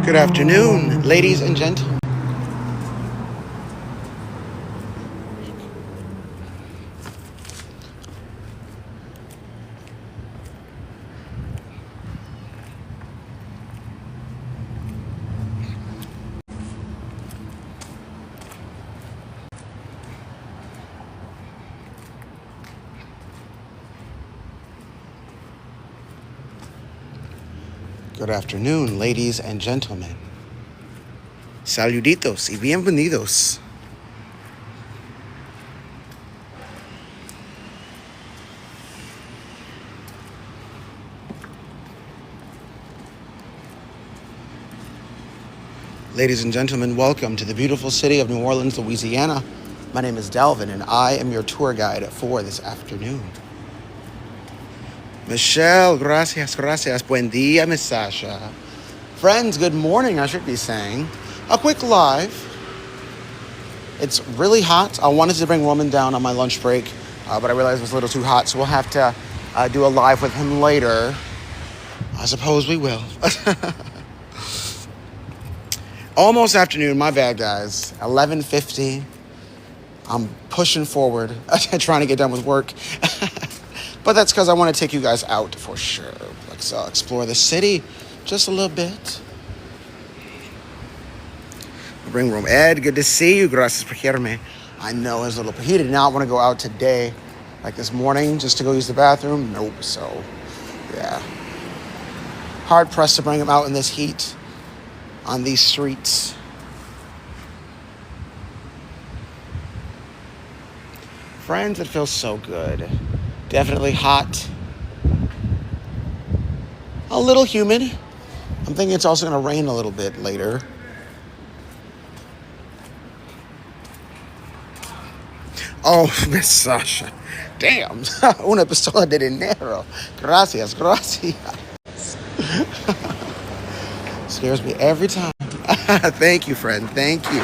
Good afternoon, ladies and gentlemen. Good afternoon, ladies and gentlemen. Saluditos y bienvenidos. Ladies and gentlemen, welcome to the beautiful city of New Orleans, Louisiana. My name is Delvin, and I am your tour guide for this afternoon. Michelle, gracias. Buen dia, Miss Sasha. Friends, good morning, I should be saying. A quick live. It's really hot. I wanted to bring Roman down on my lunch break, but I realized it was a little too hot, so we'll have to do a live with him later. I suppose we will. Almost afternoon, my bad, guys. 11:50. I'm pushing forward, trying to get done with work. But that's because I want to take you guys out for sure. Let's explore the city just a little bit. Bring room. Ed, good to see you. Gracias por quererme. I know it's a little... He did not want to go out today, like this morning, just to go use the bathroom. Nope. So, yeah. Hard pressed to bring him out in this heat on these streets. Friends, it feels so good. Definitely hot. A little humid. I'm thinking it's also going to rain a little bit later. Oh, Miss Sasha. Damn. Una pistola de dinero. Gracias. Scares me every time. Thank you, friend. Thank you.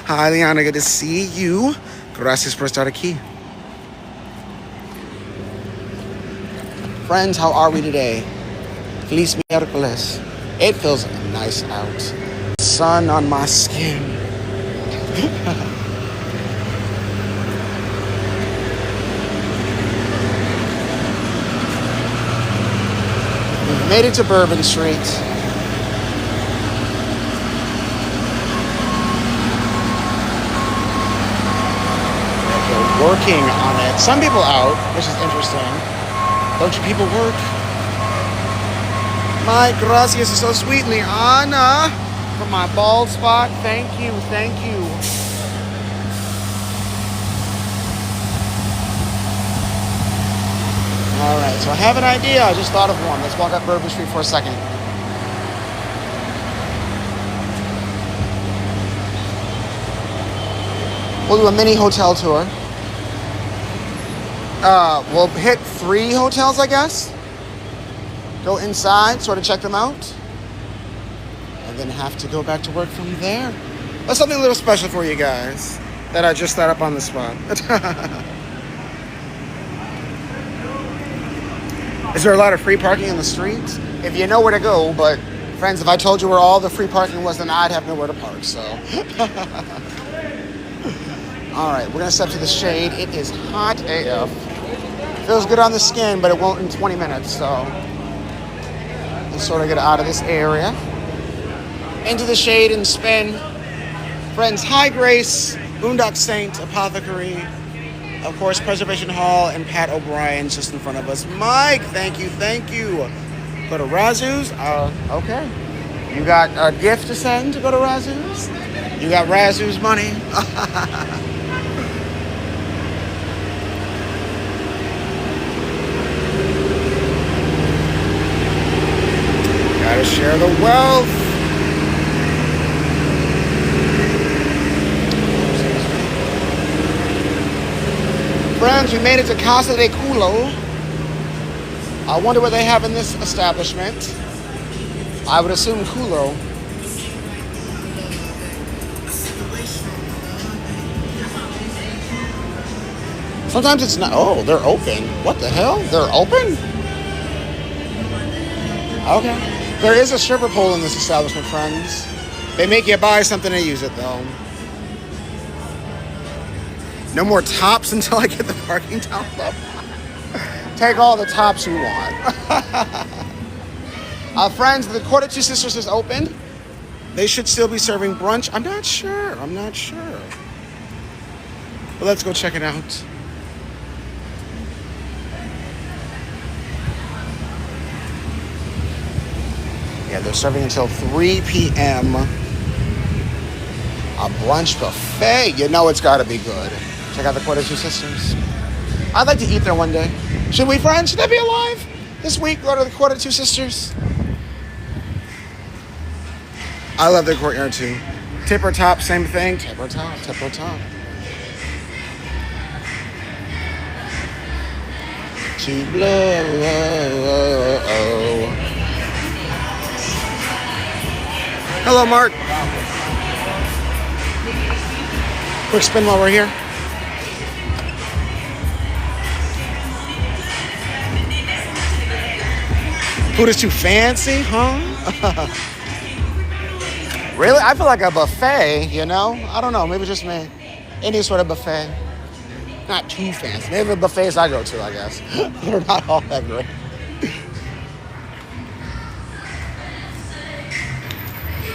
Hi, Liana. Good to see you. Gracias por estar aquí. Friends, how are we today? Feliz miércoles. It feels nice out. Sun on my skin. We've made it to Bourbon Street. They're working on it. Some people out, which is interesting. Don't you people work? My gracias is so sweet, Liana. For my bald spot. Thank you. All right, so I have an idea. I just thought of one. Let's walk up Bourbon Street for a second. We'll do a mini hotel tour. We'll hit 3 hotels, I guess. Go inside, sort of check them out. And then have to go back to work from there. That's something a little special for you guys that I just thought up on the spot. Is there a lot of free parking in the streets? If you know where to go, but friends, if I told you where all the free parking was, then I'd have nowhere to park, so. All right, we're gonna step to the shade. It is hot AF. Feels good on the skin, but it won't in 20 minutes, so. Let's sort of get out of this area. Into the shade and spin. Friends, High Grace, Boondock Saint, Apothecary, of course, Preservation Hall, and Pat O'Brien's just in front of us. Mike, thank you. Go to Razu's. Okay. You got a gift to send to go to Razoo's? You got Razoo's money? Gotta share the wealth. Friends, we made it to Casa de Culo. I wonder what they have in this establishment. I would assume culo. Sometimes it's not. Oh, they're open. What the hell? They're open? Okay. There is a stripper pole in this establishment, friends. They make you buy something to use it, though. No more tops until I get the parking down low. Take all the tops you want. Friends, the Quarter Two Sisters is open. They should still be serving brunch. I'm not sure. But let's go check it out. Yeah, they're serving until 3 p.m. A brunch buffet. You know it's got to be good. Check out the Quarter Two Sisters. I'd like to eat there one day. Should we, friends? Should they be alive? This week, go to the Quarter Two Sisters. I love their courtyard too. Tipper top, same thing. Tipper top. To blow. Hello, Mark. Quick spin while we're here. Food is too fancy, huh? Really? I feel like a buffet, you know? I don't know. Maybe just me. Any sort of buffet. Not too fancy. Maybe the buffets I go to, I guess. They're not all that great.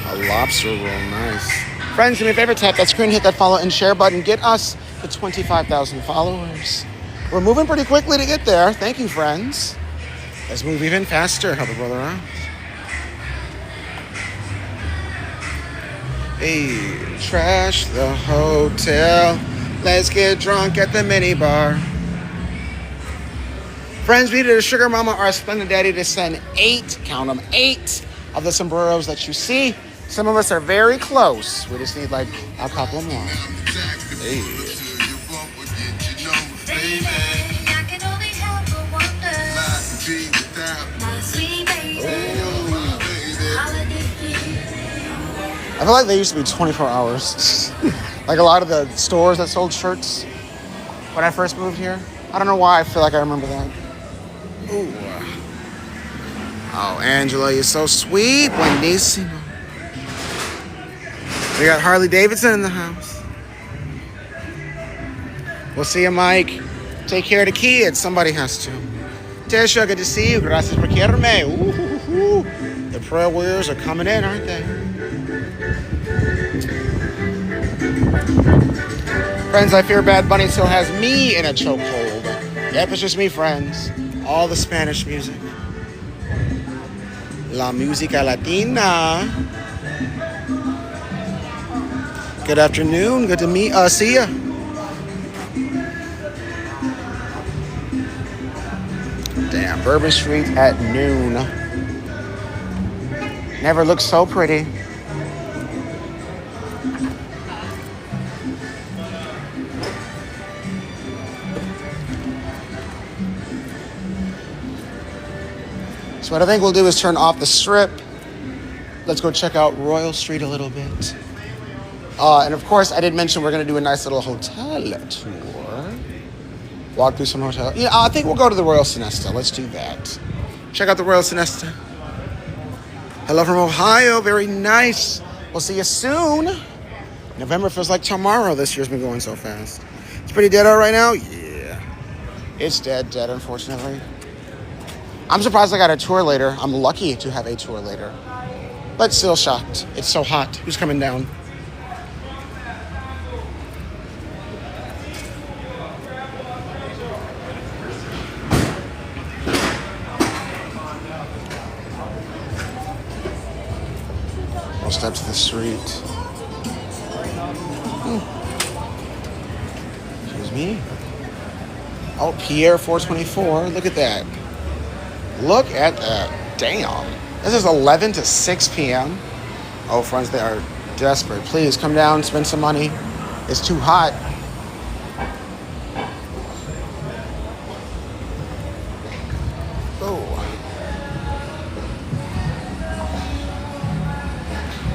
A lobster roll, nice. Friends, do me a favor, tap that screen, hit that follow and share button. Get us to 25,000 followers. We're moving pretty quickly to get there. Thank you, friends. Let's move even faster. Help a brother out. Hey, trash the hotel. Let's get drunk at the minibar. Friends, we needed a sugar mama or a splendid daddy to send 8, count them, 8 of the sombreros that you see. Some of us are very close. We just need like a couple more. Hey. I feel like they used to be 24 hours. Like a lot of the stores that sold shirts when I first moved here. I don't know why I feel like I remember that. Ooh. Oh, Angela, you're so sweet. Buenísimo. We got Harley Davidson in the house. We'll see you, Mike. Take care of the kids. Somebody has to. Tesha, good to see you. Gracias por quererme. Ooh. The prayer warriors are coming in, aren't they? Friends, I fear Bad Bunny still has me in a chokehold. Yep, it's just me, friends. All the Spanish music. La música latina. Good afternoon. Good to see ya. Damn, Bourbon Street at noon. Never looked so pretty. So what I think we'll do is turn off the strip. Let's go check out Royal Street a little bit. And of course, I did mention we're going to do a nice little hotel tour. Walk through some hotel. Yeah, I think we'll go to the Royal Sonesta. Let's do that. Check out the Royal Sonesta. Hello from Ohio. Very nice. We'll see you soon. November feels like tomorrow. This year's been going so fast. It's pretty dead out right now. Yeah. It's dead, unfortunately. I'm surprised I got a tour later. I'm lucky to have a tour later. But still shocked. It's so hot. Who's coming down? We'll step to the street. Excuse me. Oh, Pierre 424. Look at that. Look at that. Damn. This is 11 to 6 p.m. Oh, friends, they are desperate. Please come down, spend some money. It's too hot. Oh.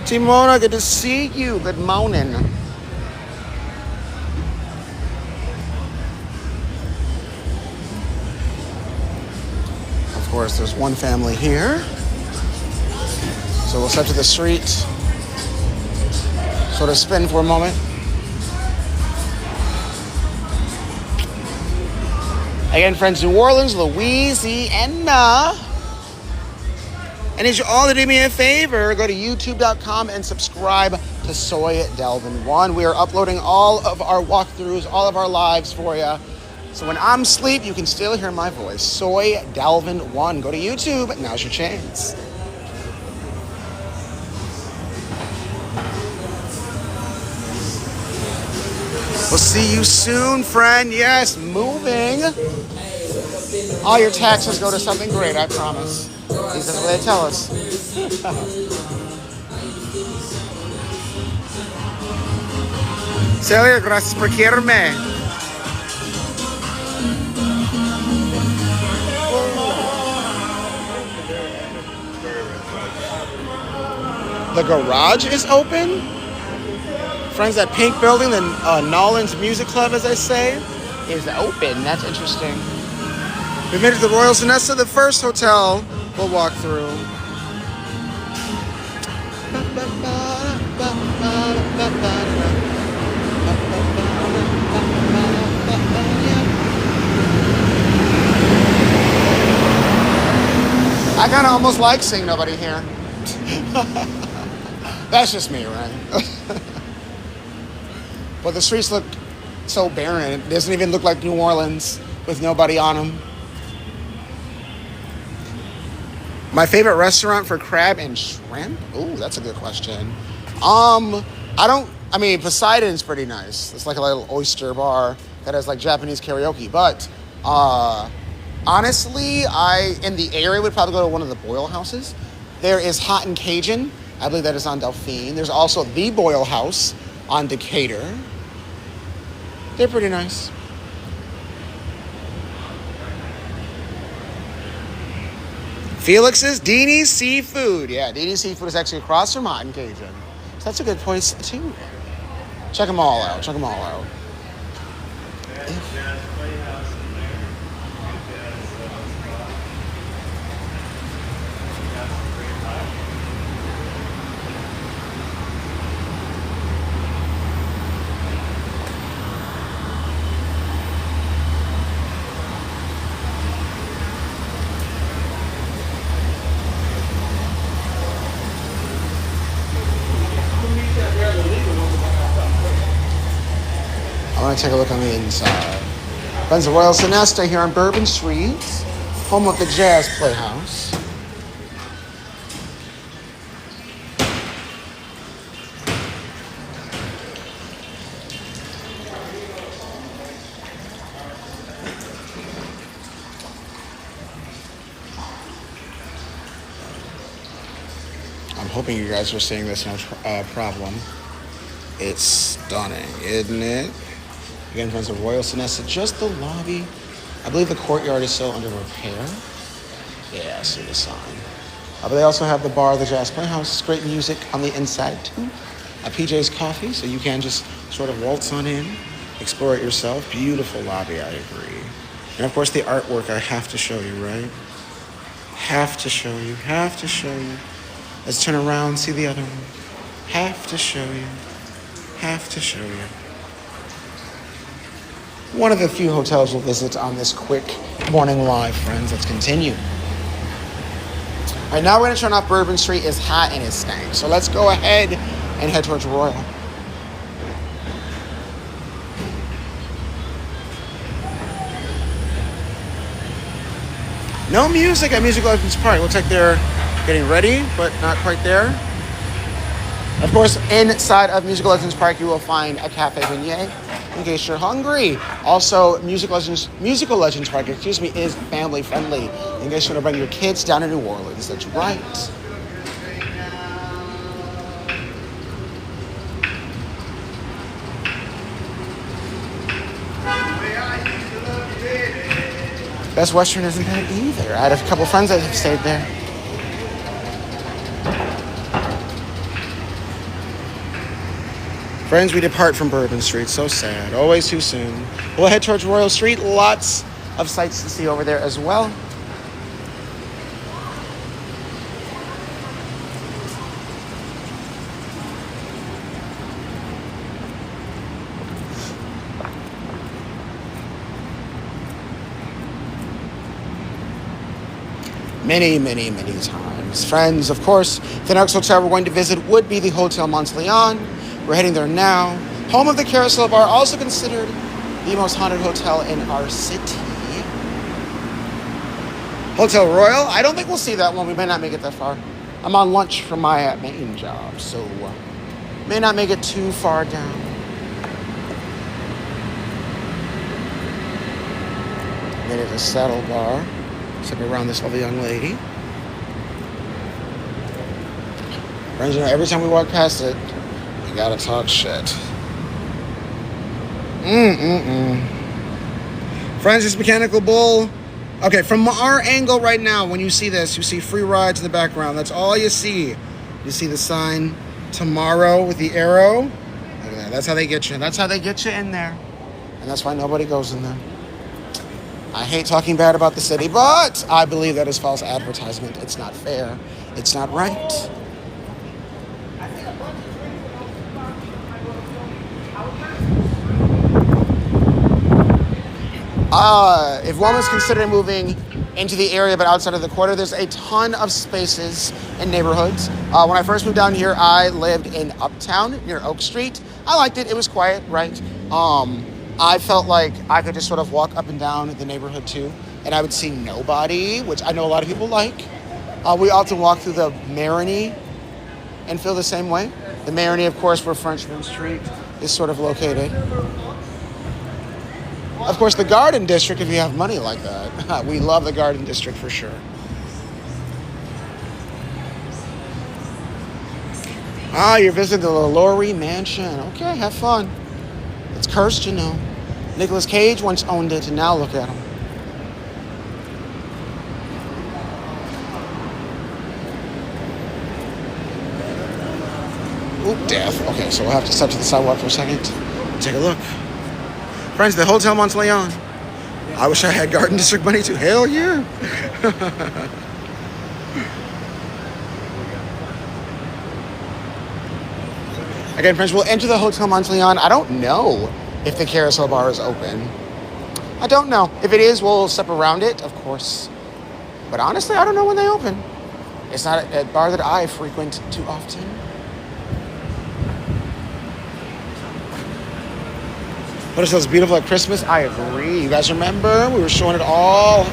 Timona, good to see you. Good morning. Of course, there's one family here. So we'll step to the street, sort of spin for a moment. Again, friends, New Orleans, Louisiana. And as you all to do me a favor, go to youtube.com and subscribe to Soy Delvin 1. We are uploading all of our walkthroughs, all of our lives for you. So when I'm asleep, you can still hear my voice. Soy Delvin 1. Go to YouTube. Now's your chance. We'll see you soon, friend. Yes, moving. All your taxes go to something great, I promise. At least that's what they tell us. Celia, gracias por quererme. The garage is open? Friends, that pink building, the Nolan's Music Club, as I say, is open. That's interesting. We made it to the Royal Sonesta, the first hotel we'll walk through. I kind of almost like seeing nobody here. That's just me, right? But the streets look so barren. It doesn't even look like New Orleans with nobody on them. My favorite restaurant for crab and shrimp? Ooh, that's a good question. Poseidon's pretty nice. It's like a little oyster bar that has like Japanese karaoke. But honestly, in the area would probably go to one of the Boyle houses. There is Hot and Cajun. I believe that is on Delphine. There's also the Boyle House on Decatur. They're pretty nice. Felix's Dini's Seafood. Yeah, Dini's Seafood is actually across from Hot and Cajun. So that's a good place too. Check them all out. Check them all out. I want to take a look on the inside. Friends, the Royal Sonesta here on Bourbon Street, home of the Jazz Playhouse. I'm hoping you guys are seeing this no problem. It's stunning, isn't it? Again, friends, the Royal Sonesta, just the lobby. I believe the courtyard is still under repair. Yeah, I see the sign. But they also have the bar, the Jazz Playhouse. It's great music on the inside, too. PJ's Coffee, so you can just sort of waltz on in, explore it yourself. Beautiful lobby, I agree. And, of course, the artwork I have to show you, right? Have to show you. Let's turn around, see the other one. Have to show you. One of the few hotels we'll visit on this quick morning live, friends. Let's continue. All right, now we're going to turn off Bourbon Street. It's hot and it's stank. So let's go ahead and head towards Royal. No music at Music Legends Park. Looks like they're getting ready, but not quite there. Of course, inside of Musical Legends Park, you will find a cafe beignet in case you're hungry. Also, Musical Legends Park, is family friendly in case you want to bring your kids down to New Orleans. That's right. Best Western isn't bad either. I had a couple friends that have stayed there. Friends, we depart from Bourbon Street. So sad. Always too soon. We'll head towards Royal Street. Lots of sights to see over there as well. Many, many, many times. Friends, of course, the next hotel we're going to visit would be the Hotel Monteleone. We're heading there now. Home of the Carousel Bar, also considered the most haunted hotel in our city. Hotel Royal, I don't think we'll see that one. We may not make it that far. I'm on lunch from my main job, so may not make it too far down. Then it's a Saddle Bar. Sit around this lovely young lady. Friends, every time we walk past it, we gotta talk shit. Friends, this Mechanical Bull. Okay, from our angle right now, when you see this, you see free rides in the background. That's all you see. You see the sign tomorrow with the arrow. Look at that. That's how they get you. That's how they get you in there. And that's why nobody goes in there. I hate talking bad about the city, but I believe that is false advertisement. It's not fair. It's not right. If one was considering moving into the area but outside of the quarter, there's a ton of spaces and neighborhoods. When I first moved down here, I lived in Uptown near Oak Street. I liked it. It was quiet, right? I felt like I could just sort of walk up and down the neighborhood too, and I would see nobody, which I know a lot of people like. We often walk through the Marigny and feel the same way. The Marigny, of course, where Frenchman Street is sort of located. Of course, the Garden District, if you have money like that. We love the Garden District for sure. You're visiting the LaLaurie Mansion. Okay, have fun. It's cursed, you know. Nicolas Cage once owned it, and now look at him. Oop, death. Okay, so we'll have to step to the sidewalk for a second. Take a look. Friends, the Hotel Monteleone. I wish I had Garden District money too. Hell yeah. Again, friends, we'll enter the Hotel Monteleone. I don't know if the Carousel Bar is open. I don't know. If it is, we'll step around it, of course. But honestly, I don't know when they open. It's not a bar that I frequent too often. But it says beautiful at Christmas. I agree. You guys remember? We were showing it all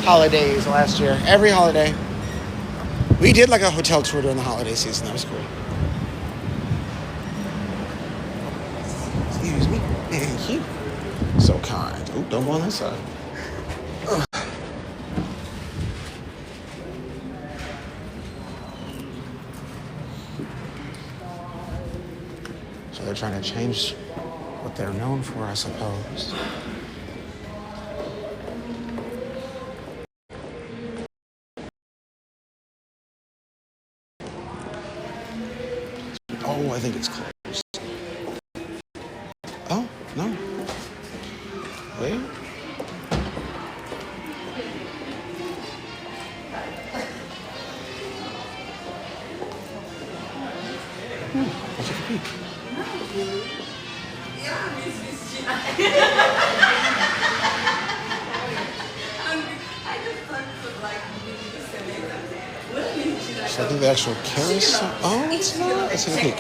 holidays last year. Every holiday. We did like a hotel tour during the holiday season. That was cool. Excuse me. Thank you. So kind. Ooh, don't go on that side. Ugh. So they're trying to change what they're known for, I suppose. Oh, I think it's closed. Oh, no. Wait. I'll take a peek. So I think the actual carousel. Oh, it's not. Let's take a peek.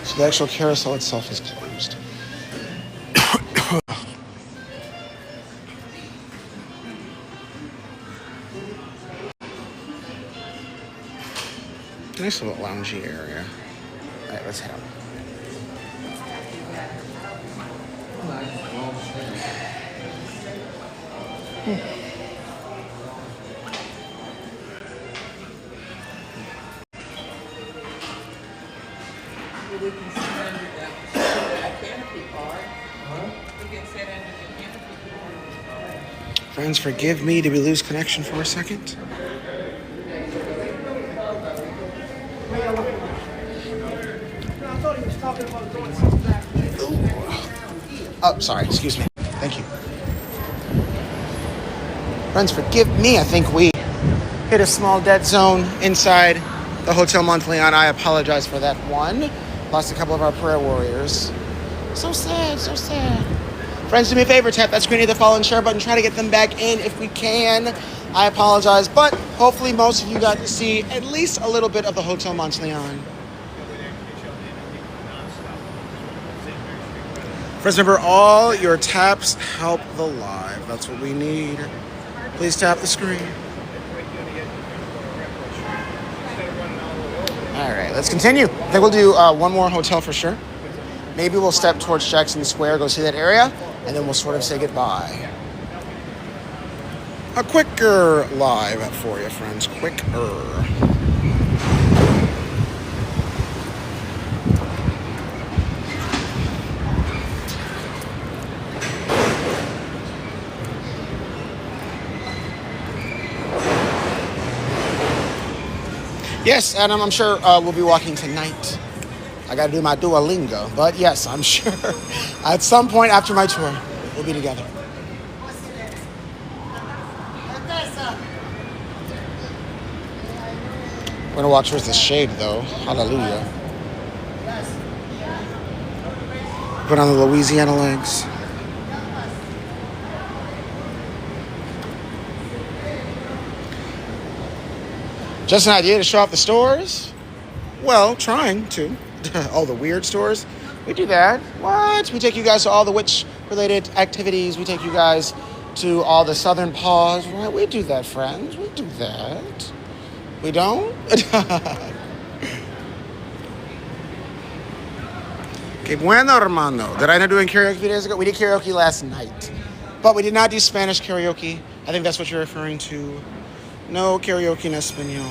So the actual carousel itself is closed. Nice little loungy area. All right, let's head out. We can sit under the canopy part. We can sit under the canopy part. Friends, forgive me. Did we lose connection for a second? Oh, sorry. Excuse me. Thank you. Friends, forgive me. I think we hit a small dead zone inside the Hotel Montleon. I apologize for that one. Lost a couple of our prayer warriors. So sad, so sad. Friends, do me a favor. Tap that screen, hit the follow and share button. Try to get them back in if we can. I apologize, but hopefully most of you got to see at least a little bit of the Hotel Montleon. Friends, remember, all your taps help the live. That's what we need. Please tap the screen. All right, let's continue. I think we'll do one more hotel for sure. Maybe we'll step towards Jackson Square, go see that area, and then we'll sort of say goodbye. A quicker live for you, friends. Quicker. Yes, Adam, I'm sure we'll be walking tonight. I got to do my Duolingo, but yes, I'm sure at some point after my tour, we'll be together. We're going to walk towards the shade, though. Hallelujah. Put on the Louisiana legs. Just an idea to show off the stores? Well, trying to. All the weird stores. We do that. What? We take you guys to all the witch-related activities. We take you guys to all the Southern Paws. Right? We do that, friends. We do that. We don't? Que bueno, hermano. Did I not do karaoke a few days ago? We did karaoke last night. But we did not do Spanish karaoke. I think that's what you're referring to. No karaoke in Espanol.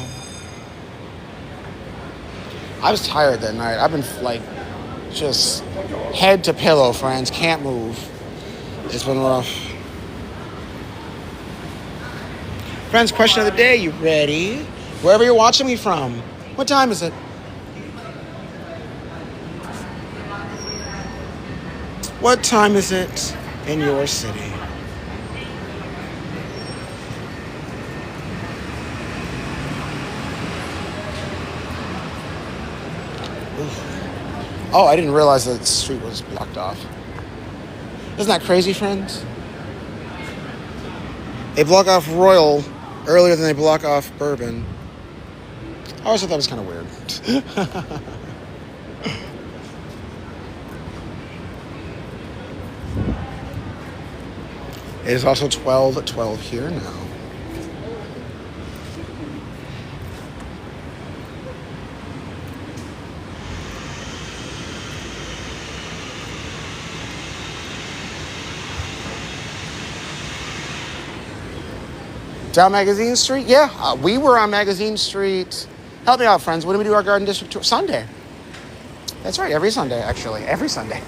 I was tired that night. I've been like just head to pillow, friends. Can't move. It's been rough. Friends, question of the day. You ready? Wherever you're watching me from. What time is it? What time is it in your city? Oh, I didn't realize that the street was blocked off. Isn't that crazy, friends? They block off Royal earlier than they block off Bourbon. I always thought that was kind of weird. It is also 12:12 here now. Down Magazine Street? Yeah, we were on Magazine Street. Help me out, friends. When do we do our Garden District tour? Sunday. That's right, every Sunday, actually. Every Sunday.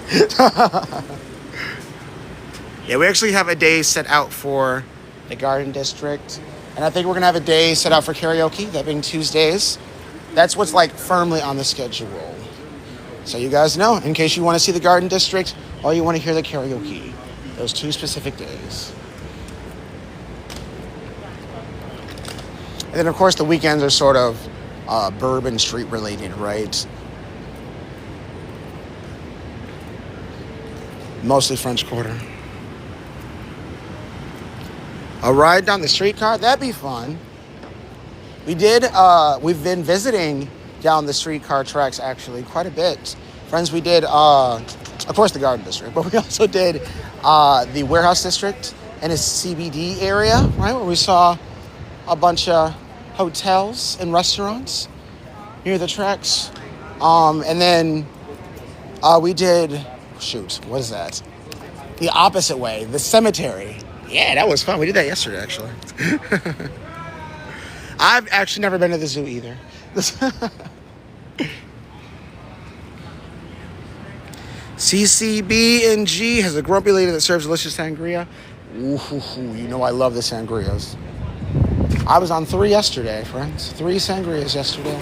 Yeah, we actually have a day set out for the Garden District. And I think we're going to have a day set out for karaoke, that being Tuesdays. That's what's like firmly on the schedule. So you guys know, in case you want to see the Garden District or you want to hear the karaoke. Those 2 specific days. And then, of course, the weekends are sort of Bourbon Street related, right? Mostly French Quarter. A ride down the streetcar? That'd be fun. We've been visiting down the streetcar tracks, actually, quite a bit. Friends, we did, of course, the Garden District, but we also did the Warehouse District and its CBD area, right, where we saw a bunch of hotels and restaurants. near the tracks. And then we did, shoot, what is that? The opposite way, the cemetery. Yeah, that was fun. We did that yesterday, actually. I've actually never been to the zoo either. CCB&G has a grumpy lady that serves delicious sangria. Ooh, you know I love the sangrias. I was on 3 yesterday, friends. 3 sangrias yesterday.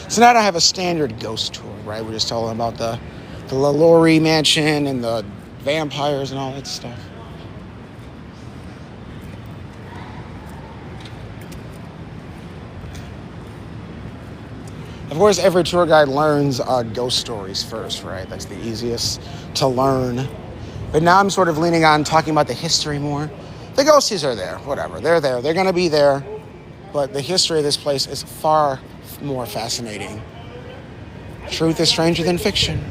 So now I have a standard ghost tour, right? We're just telling about the LaLaurie mansion and the vampires and all that stuff. Of course, every tour guide learns ghost stories first, right? That's the easiest to learn. But now I'm sort of leaning on talking about the history more. The ghosties are there, whatever. They're there. They're going to be there. But the history of this place is far more fascinating. Truth is stranger than fiction.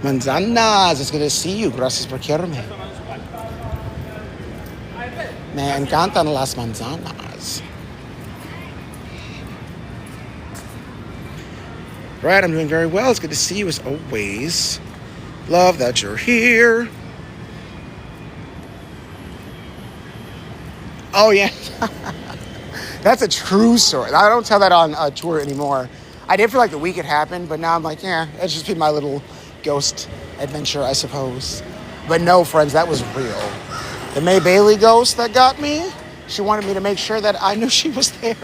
Manzanas, it's good to see you. Gracias por quererme. Me encantan las manzanas. Right, I'm doing very well. It's good to see you as always. Love that you're here. Oh, yeah. That's a true story. I don't tell that on a tour anymore. I did for like the week it happened, but now I'm like, yeah, it's just been my little ghost adventure, I suppose. But no, friends, that was real. The May Bailey ghost that got me, she wanted me to make sure that I knew she was there.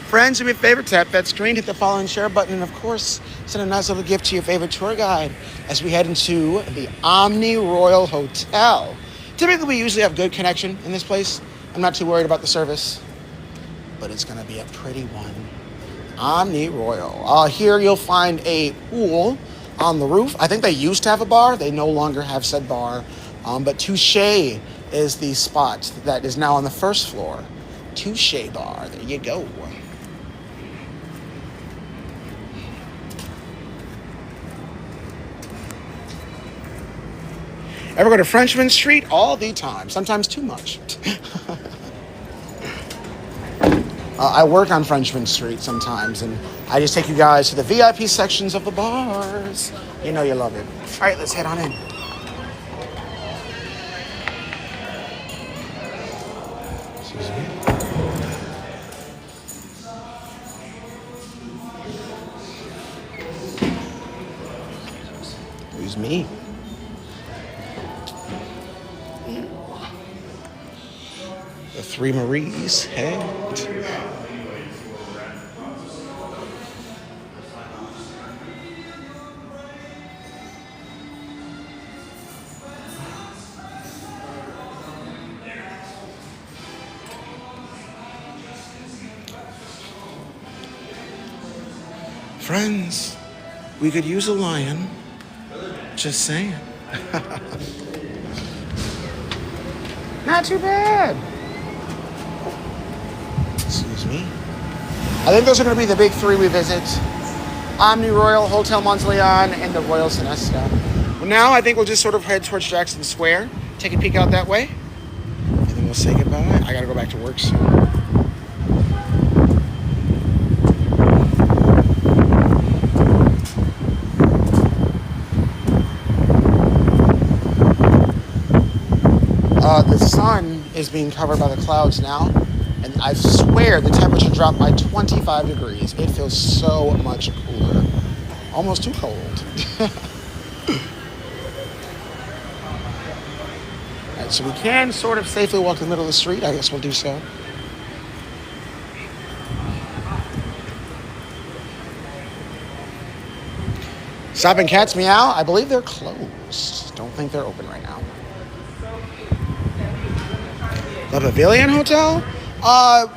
Friends, do me a favor, tap that screen, hit the follow and share button, and of course, send a nice little gift to your favorite tour guide as we head into the Omni Royal Hotel. Typically, we usually have good connection in this place. I'm not too worried about the service, but it's gonna be a pretty one. Omni Royal. Here you'll find a pool on the roof. I think they used to have a bar. They no longer have said bar, but Touche is the spot that is now on the first floor. Touche Bar, there you go. Ever go to Frenchman Street? All the time, sometimes too much. I work on Frenchman Street sometimes, and I just take you guys to the VIP sections of the bars. You know you love it. All right, let's head on in. Excuse me. Excuse me. The Three Maries head. Friends, we could use a lion. Just saying. Not too bad. Excuse me. I think those are going to be the big 3 we visit. Omni Royal, Hotel Monteleon, and the Royal Sonesta. Well, now I think we'll just sort of head towards Jackson Square, take a peek out that way, and then we'll say goodbye. I got to go back to work soon. The sun is being covered by the clouds now, and I swear the temperature dropped by 25 degrees. It feels so much cooler. Almost too cold. Alright, so we can sort of safely walk in the middle of the street. I guess we'll do so. Stop and Cats Meow. I believe they're closed. Don't think they're open right now. The Pavilion Hotel?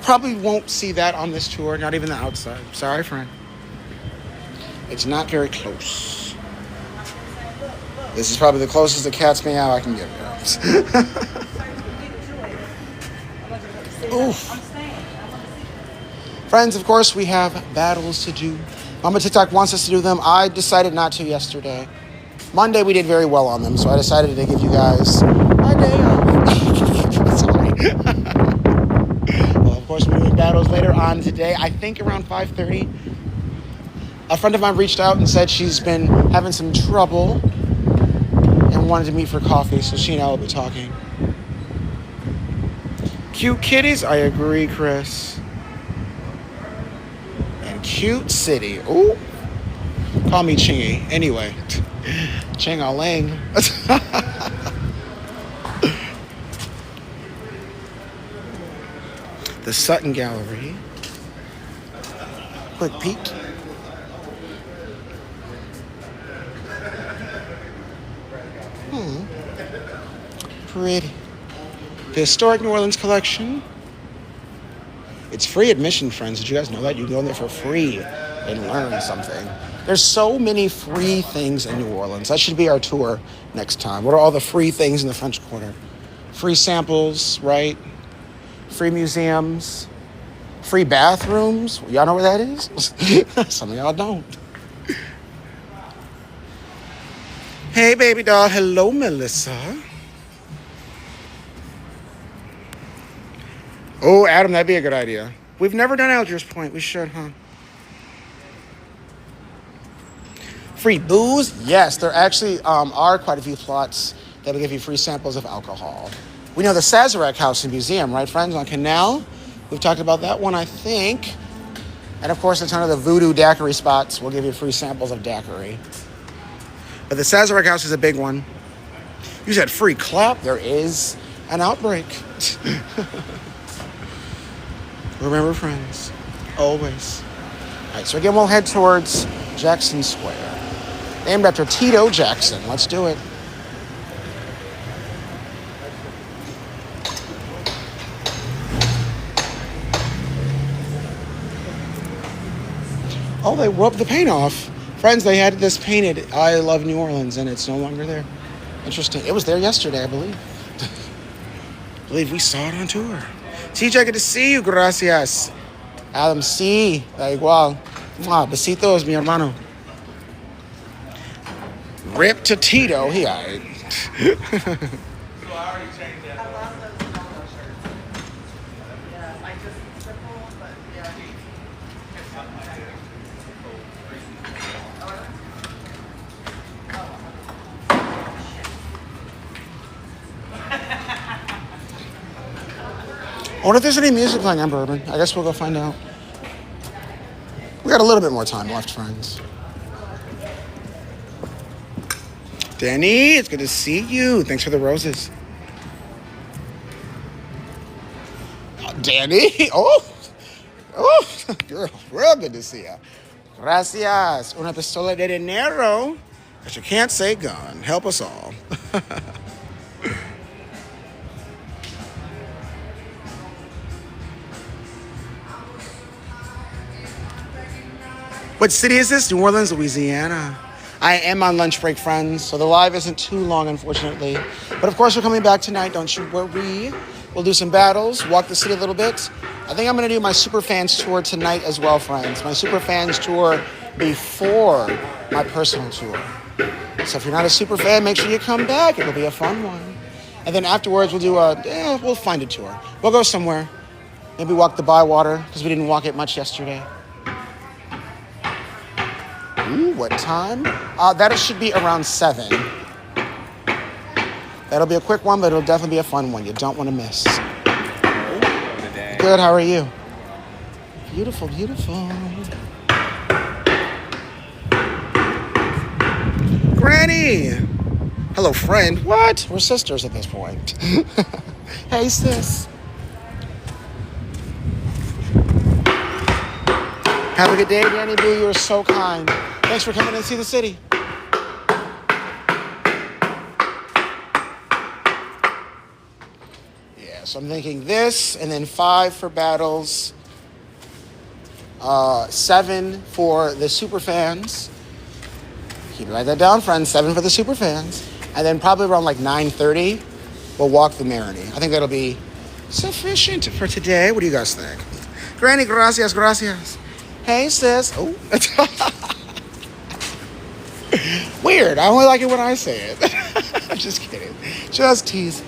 Probably won't see that on this tour, not even the outside. Sorry, friend. It's not very close. This is probably the closest to Cat's Meow I can get. Oof. Friends, of course, we have battles to do. Mama TikTok wants us to do them. I decided not to yesterday. Monday we did very well on them, so I decided to give you guys a day off. Sorry. Well, of course, we're doing battles later on today. I think around 5:30. A friend of mine reached out and said she's been having some trouble and wanted to meet for coffee, so she and I will be talking. Cute kitties? I agree, Chris. And cute city. Ooh. Call me Chingy. Anyway. Ching-a-ling. The Sutton Gallery. Quick peek. Pretty. The Historic New Orleans Collection. It's free admission, friends. Did you guys know that? You can go in there for free and learn something. There's so many free things in New Orleans. That should be our tour next time. What are all the free things in the French Quarter? Free samples, right? Free museums. Free bathrooms. Y'all know where that is? Some of y'all don't. Hey, baby doll. Hello, Melissa. Oh, Adam, that'd be a good idea. We've never done Algiers Point. We should, huh? Free booze? Yes, there actually are quite a few plots that will give you free samples of alcohol. We know the Sazerac House and Museum, right, friends, on Canal? We've talked about that one, I think. And, of course, a ton of the voodoo daiquiri spots will give you free samples of daiquiri. But the Sazerac House is a big one. You said free clap. There is an outbreak. Remember, friends, always. All right, so again, we'll head towards Jackson Square. Named after Tito Jackson. Let's do it. Oh, they rubbed the paint off. Friends, they had this painted, I love New Orleans, and it's no longer there. Interesting. It was there yesterday, I believe. I believe we saw it on tour. TJ, good to see you. Gracias. Adam, sí. Da igual. Besitos, mi hermano. Rip to Tito. He alright. I wonder if there's any music playing on Bourbon. I guess we'll go find out. We got a little bit more time left, friends. Danny, it's good to see you. Thanks for the roses. Oh, Danny, oh, girl, real good to see you. Gracias. Una pistola de dinero. But you can't say gun. Help us all. What city is this? New Orleans, Louisiana. I am on lunch break, friends, so the live isn't too long, unfortunately. But of course, we're coming back tonight, don't you worry. We'll do some battles, walk the city a little bit. I think I'm going to do my Superfans tour tonight as well, friends. My Superfans tour before my personal tour. So if you're not a Superfan, make sure you come back. It'll be a fun one. And then afterwards, we'll do we'll find a tour. We'll go somewhere. Maybe walk the Bywater, because we didn't walk it much yesterday. Ooh, what time? That should be around 7. That'll be a quick one, but it'll definitely be a fun one. You don't want to miss. Good, how are you? Beautiful, beautiful. Granny! Hello, friend. What? We're sisters at this point. Hey, sis. Have a good day, Danny Boo. You are so kind. Thanks for coming in to see the city. Yeah, so I'm thinking this, and then 5 for battles, 7 for the super fans. Keep write that down, friends. 7 for the super fans, and then probably around like 9:30, we'll walk the Marigny. I think that'll be sufficient for today. What do you guys think? Granny, gracias, gracias. Hey, sis. Oh. Weird. I only like it when I say it. Just kidding. Just tease.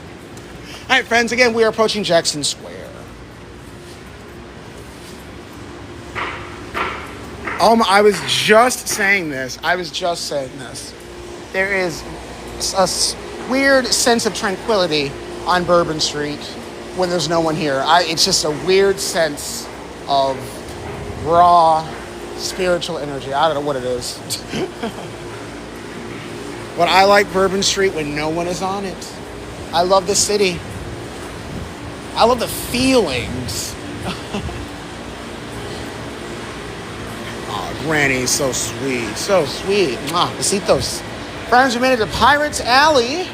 All right, friends. Again, we are approaching Jackson Square. I was just saying this. There is a weird sense of tranquility on Bourbon Street when there's no one here. It's just a weird sense of raw spiritual energy. I don't know what it is. But I like Bourbon Street when no one is on it. I love the city. I love the feelings. Oh, Granny's so sweet. So sweet. Mwah, besitos. Friends, we made it to Pirates Alley.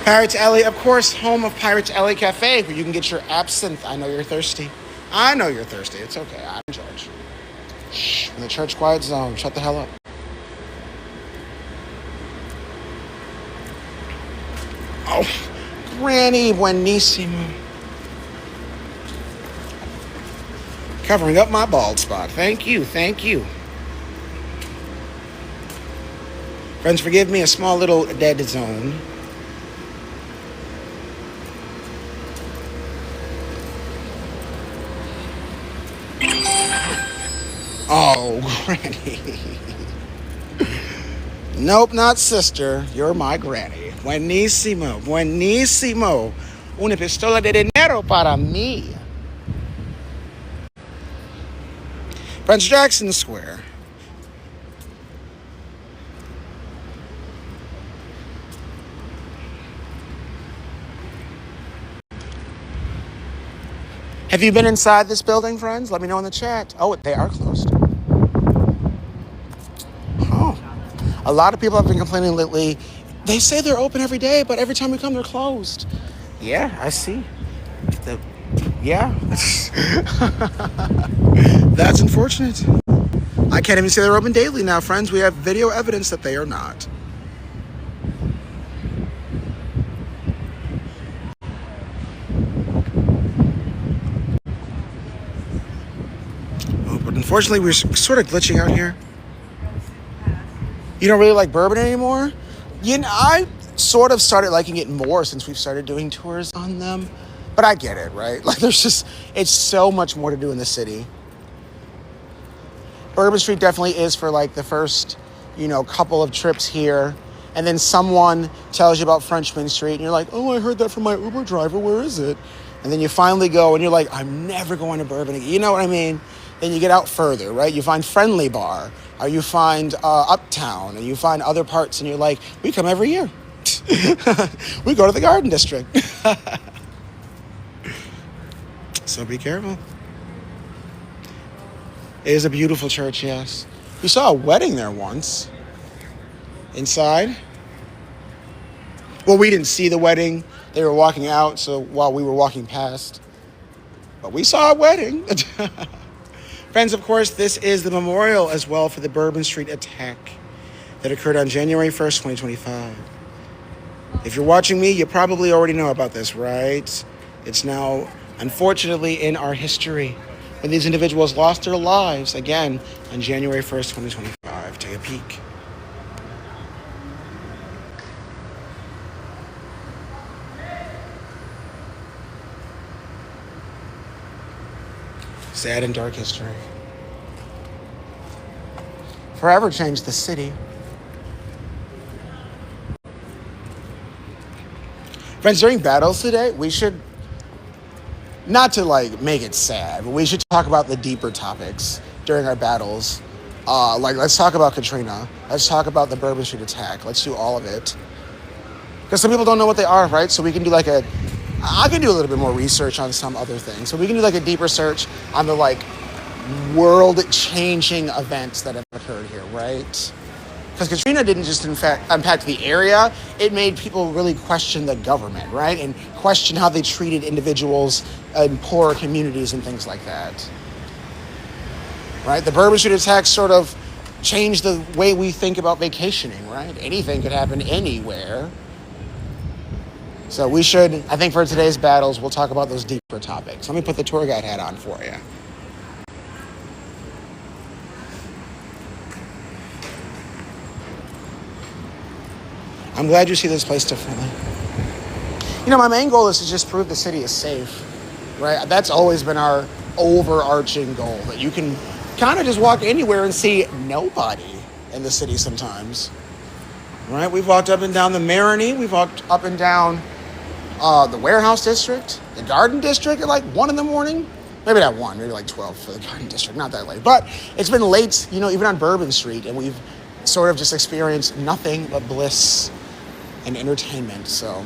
Pirates Alley, of course, home of Pirates Alley Cafe, where you can get your absinthe. I know you're thirsty. I know you're thirsty. It's okay. I'm in charge. Shh. In the church quiet zone. Shut the hell up. Oh, Granny buenissimo. Covering up my bald spot. Thank you. Thank you. Friends, forgive me, a small little dead zone. Oh, Granny. Nope, not sister. You're my granny. Buenísimo, buenísimo. Una pistola de dinero para mí. Friends, Jackson Square. Have you been inside this building, friends? Let me know in the chat. Oh, they are closed. Oh. A lot of people have been complaining lately. They say they're open every day, but every time we come, they're closed. Yeah, I see. Yeah. That's unfortunate. I can't even say they're open daily now, friends. We have video evidence that they are not. But unfortunately, we're sort of glitching out here. You don't really like bourbon anymore? You know, I sort of started liking it more since we've started doing tours on them. But I get it, right? Like, it's so much more to do in the city. Bourbon Street definitely is for, like, the first, couple of trips here. And then someone tells you about Frenchman Street, and you're like, oh, I heard that from my Uber driver. Where is it? And then you finally go, and you're like, I'm never going to Bourbon again. You know what I mean? Then you get out further, right? You find Friendly Bar, or you find Uptown, and you find other parts, and you're like, we come every year. We go to the Garden District. So be careful. It is a beautiful church, yes. We saw a wedding there once. Inside. Well, we didn't see the wedding. They were walking out, so while we were walking past. But we saw a wedding. Friends, of course, this is the memorial as well for the Bourbon Street attack that occurred on January 1st, 2025. If you're watching me, you probably already know about this, right? It's now, unfortunately, in our history when these individuals lost their lives, again, on January 1st, 2025. Take a peek. Sad and dark history. Forever changed the city. Friends, during battles today, we should, not to make it sad, but we should talk about the deeper topics during our battles. Let's talk about Katrina. Let's talk about the Bourbon Street attack. Let's do all of it. Because some people don't know what they are, right? So we can do I can do a little bit more research on some other things. So we can do a deeper search on the world-changing events that have occurred here, right? Because Katrina didn't just impact the area, it made people really question the government, right? And question how they treated individuals in poorer communities and things like that. Right? The Bourbon Street attack sort of changed the way we think about vacationing, right? Anything could happen anywhere. So we should, I think for today's battles, we'll talk about those deeper for topics. Let me put the tour guide hat on for you. I'm glad you see this place differently. You know, my main goal is to just prove the city is safe, right? That's always been our overarching goal, that you can kind of just walk anywhere and see nobody in the city sometimes, right? We've walked up and down the Marigny. We've walked up and down the Warehouse District, the Garden District at like 1 in the morning. Maybe not 1, maybe like 12 for the Garden District, not that late. But it's been late, you know, even on Bourbon Street, and we've sort of just experienced nothing but bliss and entertainment. So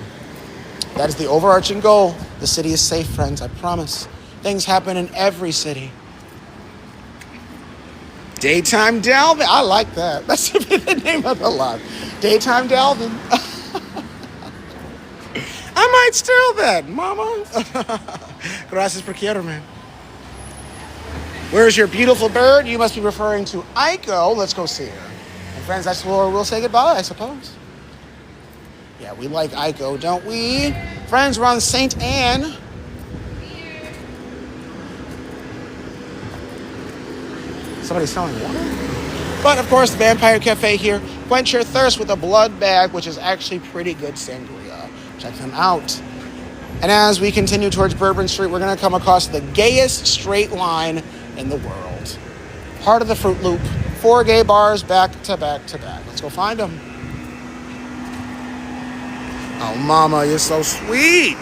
that is the overarching goal. The city is safe, friends, I promise. Things happen in every city. Daytime Dalvin. I like that. That should be the name of the lot. Daytime Dalvin. I might steal that, mama. Gracias por quiero, man. Where's your beautiful bird? You must be referring to Aiko. Let's go see her. And friends, that's where we'll say goodbye, I suppose. Yeah, we like Aiko, don't we? Friends, we're on St. Anne. Somebody's selling water? But, of course, the Vampire Cafe here. Quench your thirst with a blood bag, which is actually pretty good sangria. Check them out. And as we continue towards Bourbon Street, we're going to come across the gayest straight line in the world. Part of the Fruit Loop. 4 gay bars back to back to back. Let's go find them. Oh, mama, you're so sweet.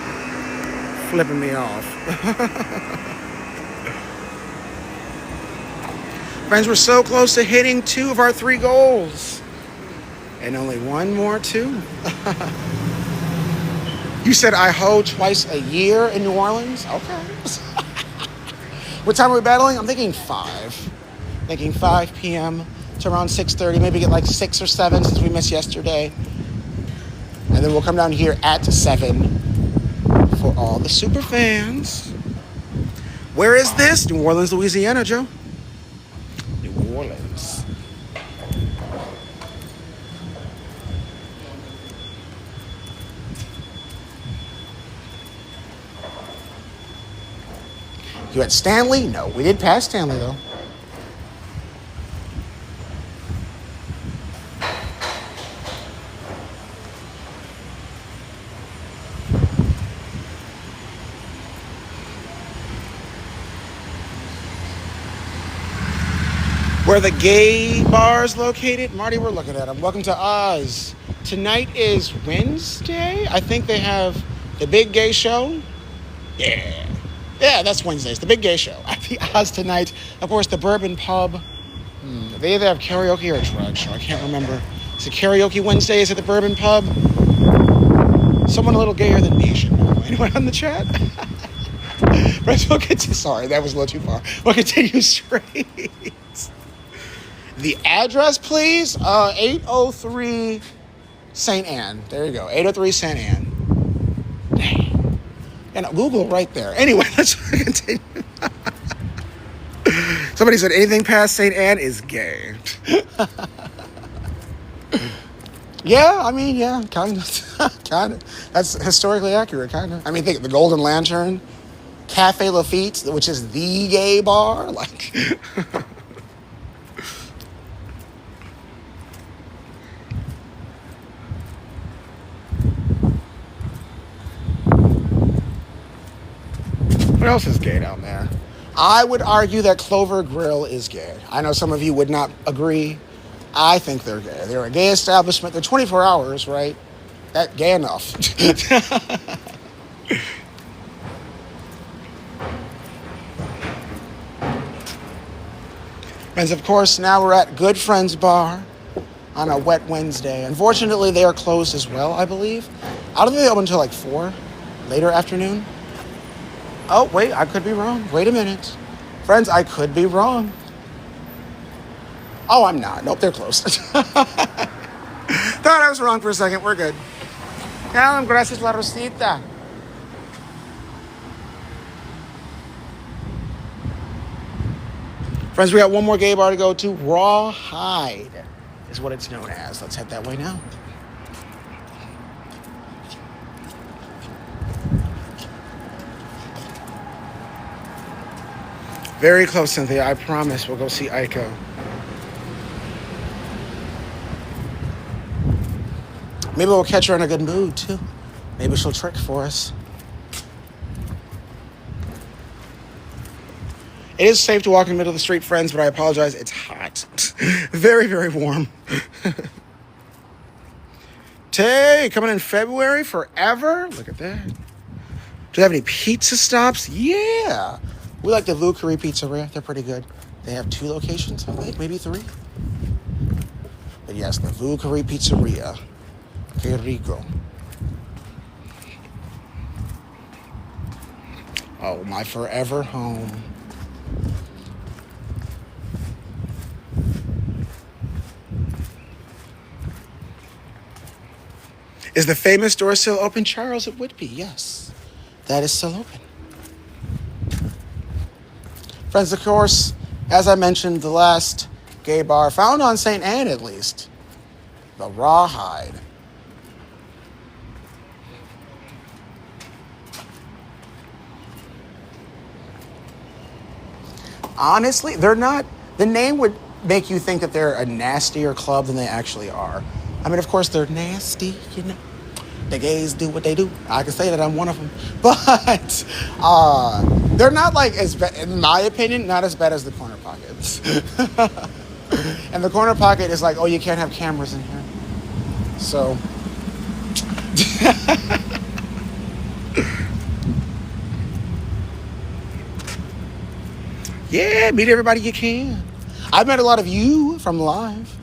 Flipping me off. Friends, we're so close to hitting 2 of our 3 goals. And only 1 more, too. You said I hoe twice a year in New Orleans? Okay. What time are we battling? I'm thinking 5. Thinking 5 p.m. to around 6:30. Maybe get like 6 or 7 since we missed yesterday. And then we'll come down here at 7 for all the super fans. Where is this? New Orleans, Louisiana, Joe. New Orleans. You at Stanley? No, we did pass Stanley, though. Where the gay bar's located? Marty, we're looking at them. Welcome to Oz. Tonight is Wednesday. I think they have the big gay show. Yeah. Yeah, that's Wednesdays. The big gay show at the Oz tonight. Of course, the Bourbon Pub. They either have karaoke or a drag show. I can't remember. Is it karaoke Wednesdays at the Bourbon Pub? Someone a little gayer than me should know. Anyone on the chat? Friends, we'll continue. Sorry, that was a little too far. We'll continue straight. The address, please. 803 St. Anne. There you go. 803 St. Anne. Dang. And Google right there. Anyway, let's continue. Somebody said anything past St. Anne is gay. Yeah, I mean, yeah, kind of. Kind of. That's historically accurate, kind of. I mean, think the Golden Lantern, Cafe Lafitte, which is the gay bar. Like... What else is gay down there? I would argue that Clover Grill is gay. I know some of you would not agree. I think they're gay. They're a gay establishment. They're 24 hours, right? That gay enough. Friends, of course, now we're at Good Friends Bar on a wet Wednesday. Unfortunately, they are closed as well, I believe. I don't think they open until like 4 later afternoon. Oh, wait, I could be wrong. Wait a minute. Friends, I could be wrong. Oh, I'm not. Nope, they're closed. Thought I was wrong for a second. We're good. Gracias la rosita. Friends, we got one more gay bar to go to. Rawhide is what it's known as. Let's head that way now. Very close, Cynthia. I promise we'll go see Aiko. Maybe we'll catch her in a good mood, too. Maybe she'll trick for us. It is safe to walk in the middle of the street, friends, but I apologize. It's hot. Very, very warm. Tay, coming in February forever. Look at that. Do they have any pizza stops? Yeah. We like the Lucari Pizzeria. They're pretty good. They have 2 locations, I think, maybe 3. But yes, the Lucari Pizzeria. Que rico. Oh, my forever home. Is the famous door still open, Charles? It would be, yes. That is still open. Friends, of course, as I mentioned, the last gay bar found on St. Anne, at least, the Rawhide. Honestly, they're not. The name would make you think that they're a nastier club than they actually are. I mean, of course, they're nasty, you know. The gays do what they do. I can say that I'm one of them. But they're not like as bad, in my opinion, not as bad as the Corner Pockets. And the Corner Pocket is like, oh, you can't have cameras in here. So. Yeah, meet everybody you can. I've met a lot of you from live.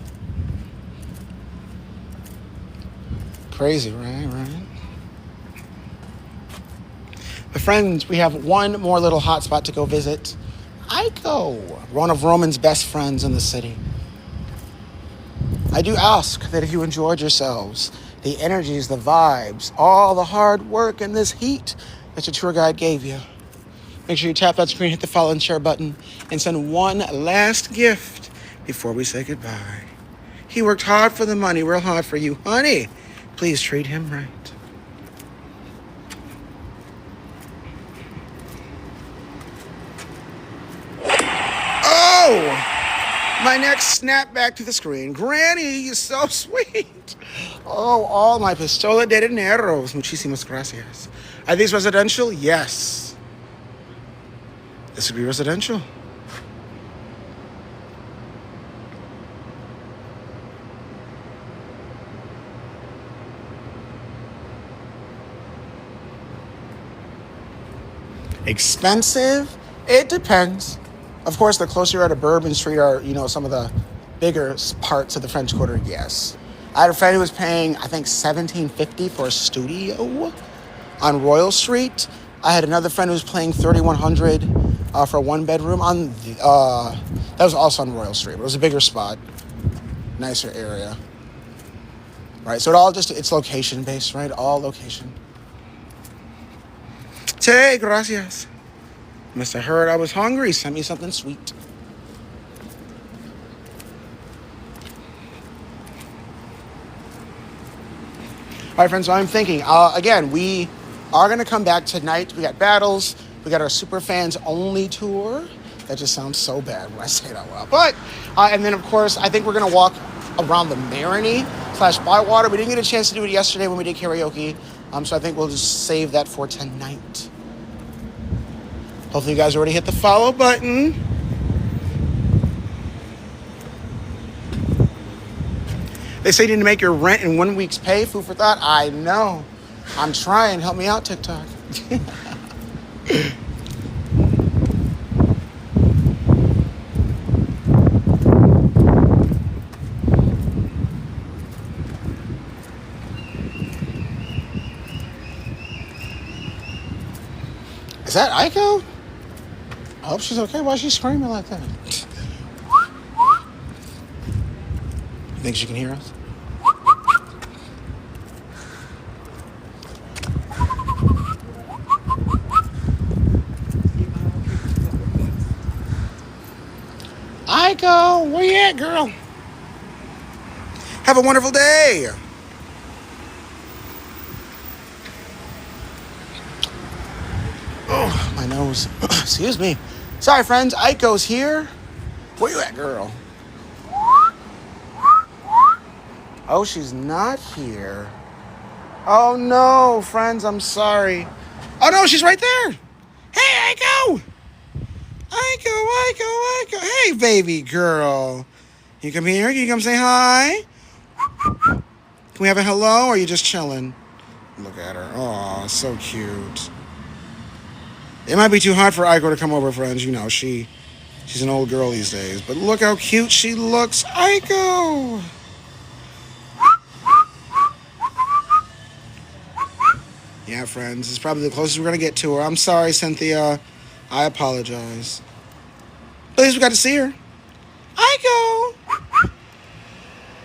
Crazy, right? But friends, we have one more little hot spot to go visit. Aiko, one of Roman's best friends in the city. I do ask that if you enjoyed yourselves, the energies, the vibes, all the hard work and this heat that your tour guide gave you, make sure you tap that screen, hit the follow and share button, and send one last gift before we say goodbye. He worked hard for the money, real hard for you. Honey, please treat him right. Oh! My neck snapped back to the screen. Granny, you're so sweet. Oh, all my pistola de dineros. Muchísimas gracias. Are these residential? Yes. This would be residential. Expensive? It depends. Of course, the closer you are to Bourbon Street or, some of the bigger parts of the French Quarter, yes. I had a friend who was paying, I think, $1,750 for a studio on Royal Street. I had another friend who was paying $3,100 for a 1-bedroom on that was also on Royal Street. But it was a bigger spot, nicer area. Right, so it's location based, right? All location. Hey, gracias. Must have heard I was hungry. Sent me something sweet. All right, friends, so I'm thinking, again, we are going to come back tonight. We got battles. We got our Super Fans Only tour. That just sounds so bad when I say it out loud. But, and then, of course, I think we're going to walk around the Maroney/Bywater. We didn't get a chance to do it yesterday when we did karaoke. So I think we'll just save that for tonight. Hopefully you guys already hit the follow button. They say you need to make your rent in 1 week's pay. Food for thought. I know. I'm trying. Help me out, TikTok. Is that Aiko? I hope she's okay. Why is she screaming like that? You think she can hear us? Aiko, where you at, girl? Have a wonderful day. Oh, my nose. Excuse me. Sorry, friends. Aiko's here. Where you at, girl? Oh, she's not here. Oh, no, friends. I'm sorry. Oh, no, she's right there. Hey, Aiko. Aiko. Hey, baby girl. Can you come here? Can you come say hi? Can we have a hello, or are you just chilling? Look at her. Oh, so cute. It might be too hot for Aiko to come over, friends. You know, she's an old girl these days. But look how cute she looks. Aiko! Yeah, friends. It's probably the closest we're going to get to her. I'm sorry, Cynthia. I apologize. But at least we got to see her. Aiko!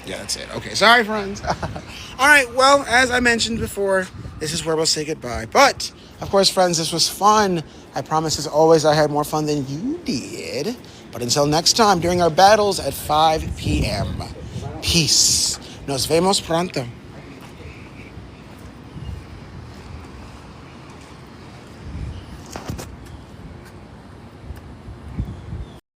Yeah, that's it. Okay, sorry, friends. All right, well, as I mentioned before, this is where we'll say goodbye. But, of course, friends, this was fun. I promise, as always, I had more fun than you did. But until next time, during our battles at 5 p.m., peace. Nos vemos pronto.